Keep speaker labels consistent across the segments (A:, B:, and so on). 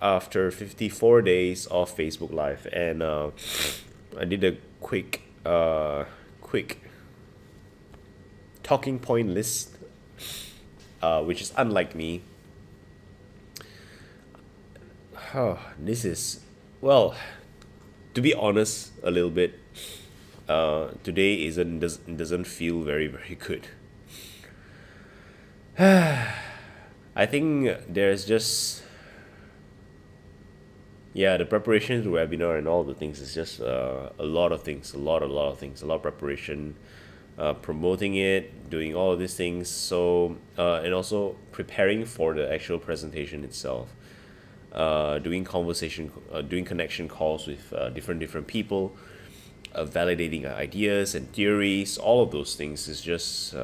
A: after 54 days of Facebook Live, and I did a quick talking point list, which is unlike me. This is, well, to be honest, a little bit. Today doesn't feel very good. I think there's just, yeah, the preparation to webinar and all the things is just a lot of things, a lot of things, a lot of preparation, promoting it, doing all of these things. So and also preparing for the actual presentation itself, doing connection calls with different people, validating ideas and theories. All of those things is just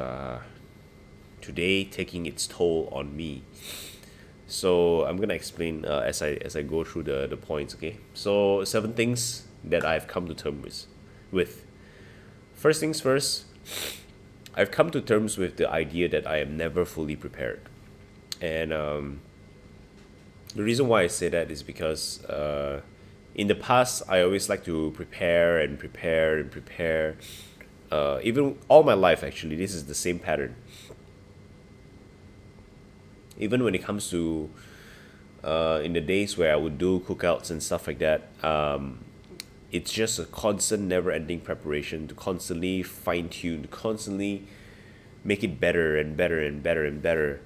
A: today taking its toll on me. So I'm gonna explain as I go through the points. Okay. So 7 things that I've come to terms with. First things first, I've come to terms with the idea that I am never fully prepared, and the reason why I say that is because in the past I always like to prepare and prepare and prepare. Even all my life, actually, this is the same pattern. Even when it comes to in the days where I would do cookouts and stuff like that, it's just a constant, never-ending preparation to constantly fine-tune, to constantly make it better and better and better and better.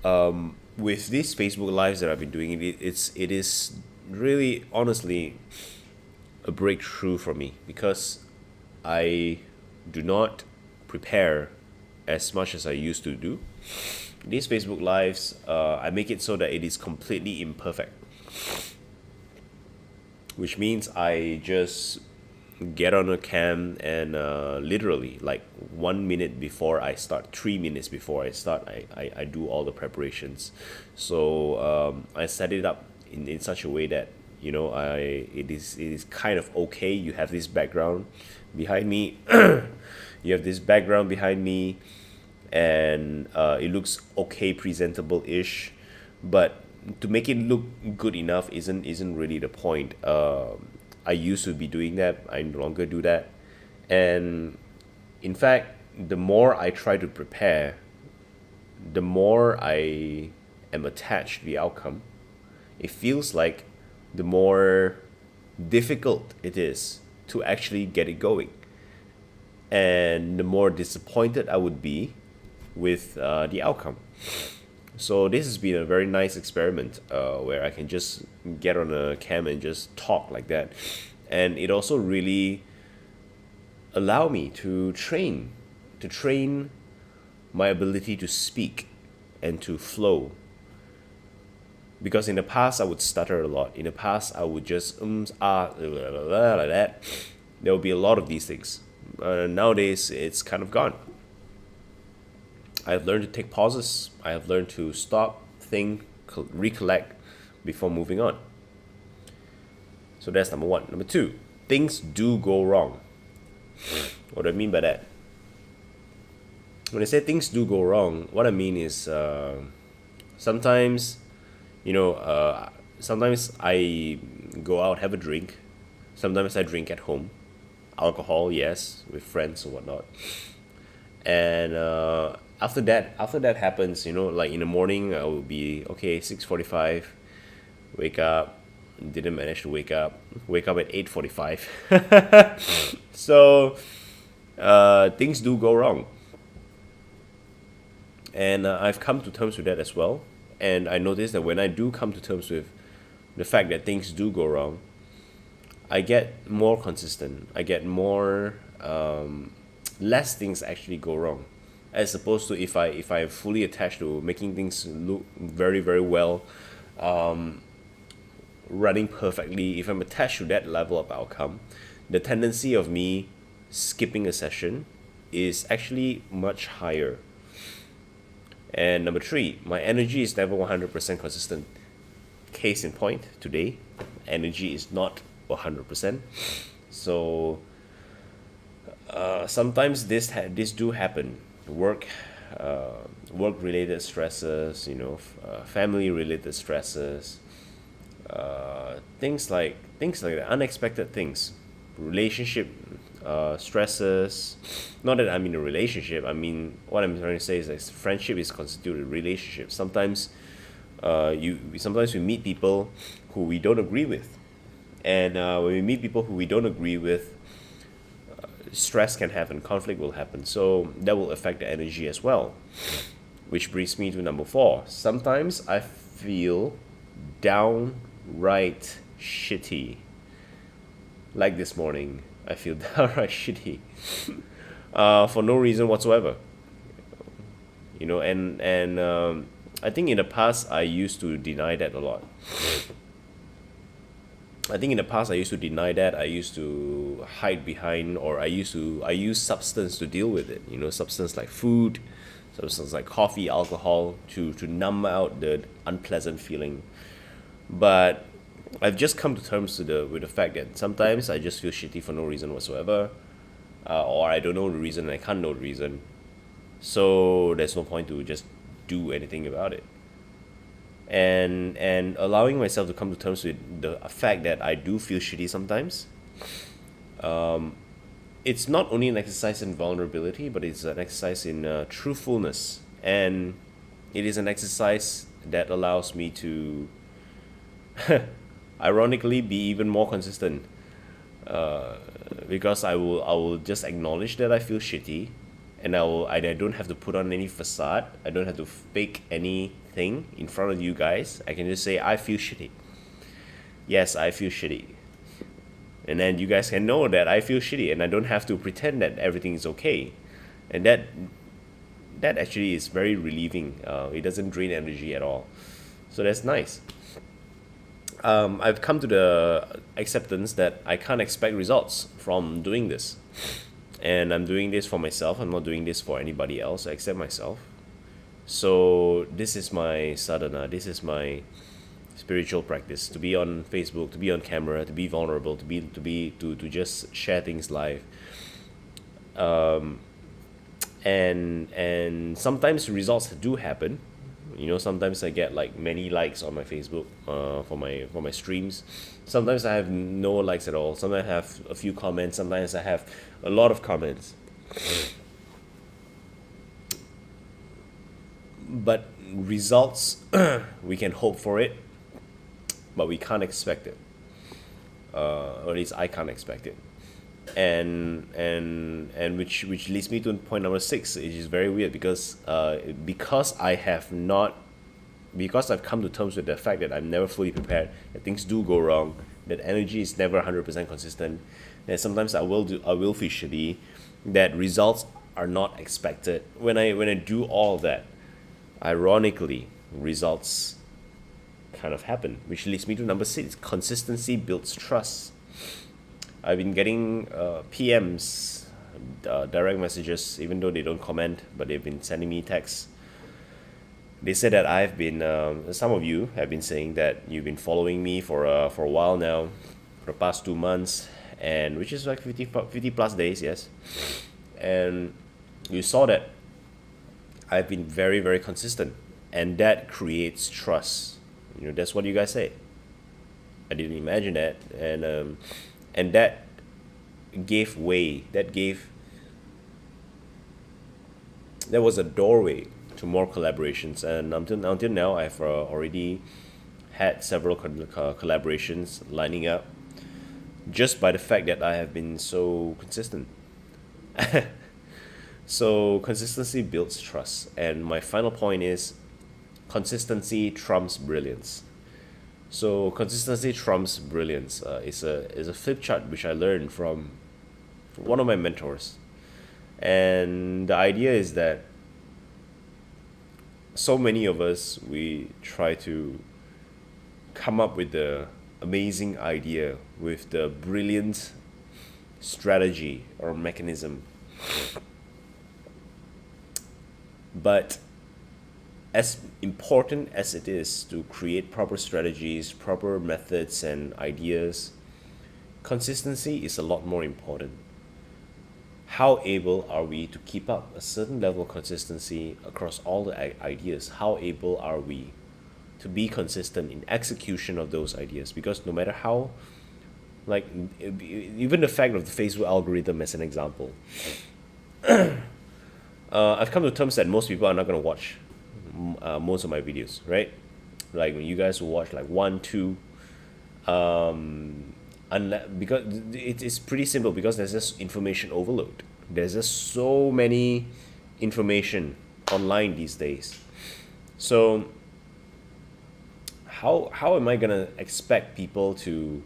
A: With these Facebook lives that I've been doing, it is really, honestly, a breakthrough for me because I do not prepare as much as I used to do. These Facebook lives, I make it so that it is completely imperfect, which means I just get on a cam and literally, like 1 minute before I start, 3 minutes before I start, I do all the preparations. So I set it up in such a way that, it is kind of okay. You have this background behind me. You have this background behind me, and it looks okay, presentable ish, but to make it look good enough isn't really the point. I used to be doing that. I no longer do that, and in fact, the more I try to prepare, the more I am attached to the outcome. It feels like the more difficult it is to actually get it going, and the more disappointed I would be with the outcome. So this has been a very nice experiment where I can just get on a cam and just talk like that, and it also really allow me to train my ability to speak and to flow. Because in the past I would stutter a lot. In the past I would just blah, blah, blah, like that. There will be a lot of these things. Nowadays it's kind of gone. I've learned to take pauses. I have learned to stop, think, recollect before moving on. So that's number one. Number two, things do go wrong. What do I mean by that? When I say things do go wrong, what I mean is sometimes, sometimes I go out, have a drink. Sometimes I drink at home. Alcohol, yes, with friends or whatnot. And after that happens, like in the morning, I will be okay. 6:45, wake up. Didn't manage to wake up at 8:45. So things do go wrong, and I've come to terms with that as well. And I noticed that when I do come to terms with the fact that things do go wrong, I get more consistent. I get more less things actually go wrong, as opposed to if I am fully attached to making things look very very well, running perfectly. If I'm attached to that level of outcome, the tendency of me skipping a session is actually much higher. And number three, my energy is never 100% consistent. Case in point, today, energy is not 100%. So sometimes this do happen. Work related stresses, family related stresses, things like that, unexpected things, relationship stresses. Not that I'm in a relationship. I mean, what I'm trying to say is that friendship is constituted relationship. Sometimes we meet people who we don't agree with, and when we meet people who we don't agree with, stress can happen, conflict will happen. So that will affect the energy as well. Which brings me to number four. Sometimes I feel downright shitty. Like this morning, I feel downright shitty for no reason whatsoever. And I think in the past I used to deny that a lot. I think in the past I used to deny that. I used to hide behind, or I use substance to deal with it. Substance like food, substance like coffee, alcohol, to numb out the unpleasant feeling. But I've just come to terms with the fact that sometimes I just feel shitty for no reason whatsoever, or I don't know the reason and I can't know the reason. So there's no point to just do anything about it. And allowing myself to come to terms with the fact that I do feel shitty sometimes. It's not only an exercise in vulnerability, but it's an exercise in truthfulness, and it is an exercise that allows me to, ironically, be even more consistent. Because I will just acknowledge that I feel shitty, and I don't have to put on any facade. I don't have to fake anything in front of you guys. I can just say I feel shitty. Yes, I feel shitty. And then you guys can know that I feel shitty, and I don't have to pretend that everything is okay. And that actually is very relieving. It doesn't drain energy at all. So that's nice. I've come to the acceptance that I can't expect results from doing this. And I'm doing this for myself. I'm not doing this for anybody else except myself. So this is my sadhana. This is my spiritual practice, to be on Facebook, to be on camera, to be vulnerable, to just share things live. And sometimes results do happen. Sometimes I get like many likes on my Facebook for my streams. Sometimes I have no likes at all. Sometimes I have a few comments. Sometimes I have a lot of comments. But results, we can hope for it, but we can't expect it. Or at least I can't expect it. And which leads me to point number six, which is very weird because because I've come to terms with the fact that I'm never fully prepared, that things do go wrong, that energy is never 100% consistent, that sometimes I will feel shitty, that results are not expected. When I do all that, ironically, results kind of happen, which leads me to number six. Consistency builds trust. I've been getting PMs, direct messages, even though they don't comment, but they've been sending me texts. They said that I've been, some of you have been saying that you've been following me for a while now, for the past 2 months, and which is like 50 plus days, yes. And you saw that I've been very, very consistent, and that creates trust. That's what you guys say. I didn't imagine that, and that gave way. That was a doorway to more collaborations, and until now, I've already had several collaborations lining up, just by the fact that I have been so consistent. So consistency builds trust, and my final point is consistency trumps brilliance. So consistency trumps brilliance is a flip chart which I learned from one of my mentors, and the idea is that so many of us, we try to come up with the amazing idea, with the brilliant strategy or mechanism, but as important as it is to create proper strategies, proper methods and ideas, consistency is a lot more important. How able are we to keep up a certain level of consistency across all the ideas? How able are we to be consistent in execution of those ideas, because no matter how, like, even the fact of the Facebook algorithm as an example, I've come to terms that most people are not going to watch most of my videos, right? Like when you guys will watch like one, two, unless, because it's pretty simple, because there's just information overload. There's just so many information online these days. So how am I gonna expect people to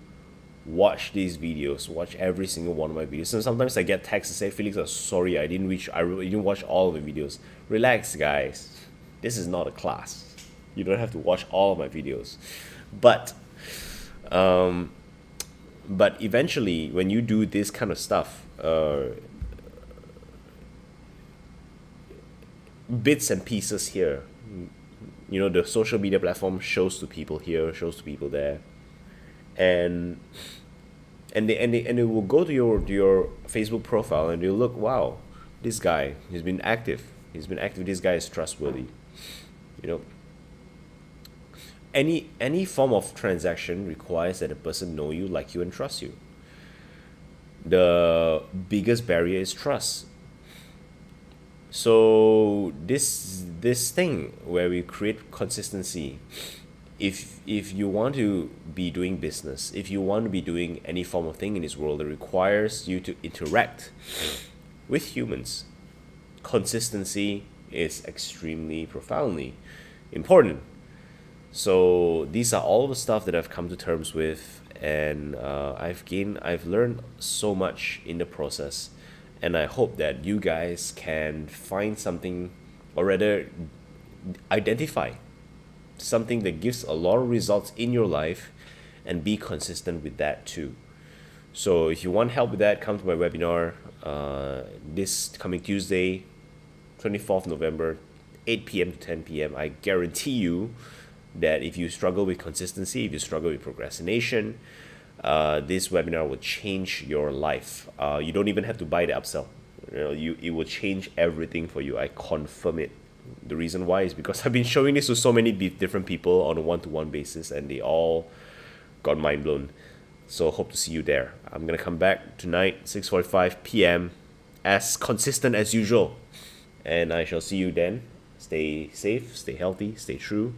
A: watch these videos, watch every single one of my videos? And sometimes I get texts that say, Felix, I'm sorry, I didn't watch all of the videos. Relax, guys. This is not a class. You don't have to watch all of my videos. But eventually, when you do this kind of stuff, bits and pieces here, you know, the social media platform shows to people here, shows to people there, and they will go to your Facebook profile and they'll look, wow, this guy, he's been active. This guy is trustworthy. You know, any form of transaction requires that a person know you, like you, and trust you. The biggest barrier is trust. So this thing where we create consistency, if you want to be doing business, if you want to be doing any form of thing in this world that requires you to interact with humans, consistency is extremely profoundly important. So these are all the stuff that I've come to terms with, and I've learned so much in the process, and I hope that you guys can find something, or rather, identify something that gives a lot of results in your life, and be consistent with that too. So if you want help with that, come to my webinar this coming Tuesday, 24th November, 8 p.m. to 10 p.m. I guarantee you that if you struggle with consistency, if you struggle with procrastination, this webinar will change your life. You don't even have to buy the upsell. It will change everything for you. I confirm it. The reason why is because I've been showing this to so many different people on a one-to-one basis, and they all got mind blown. So hope to see you there. I'm gonna come back tonight, 6:45 p.m. as consistent as usual, and I shall see you then. Stay safe, stay healthy, stay true.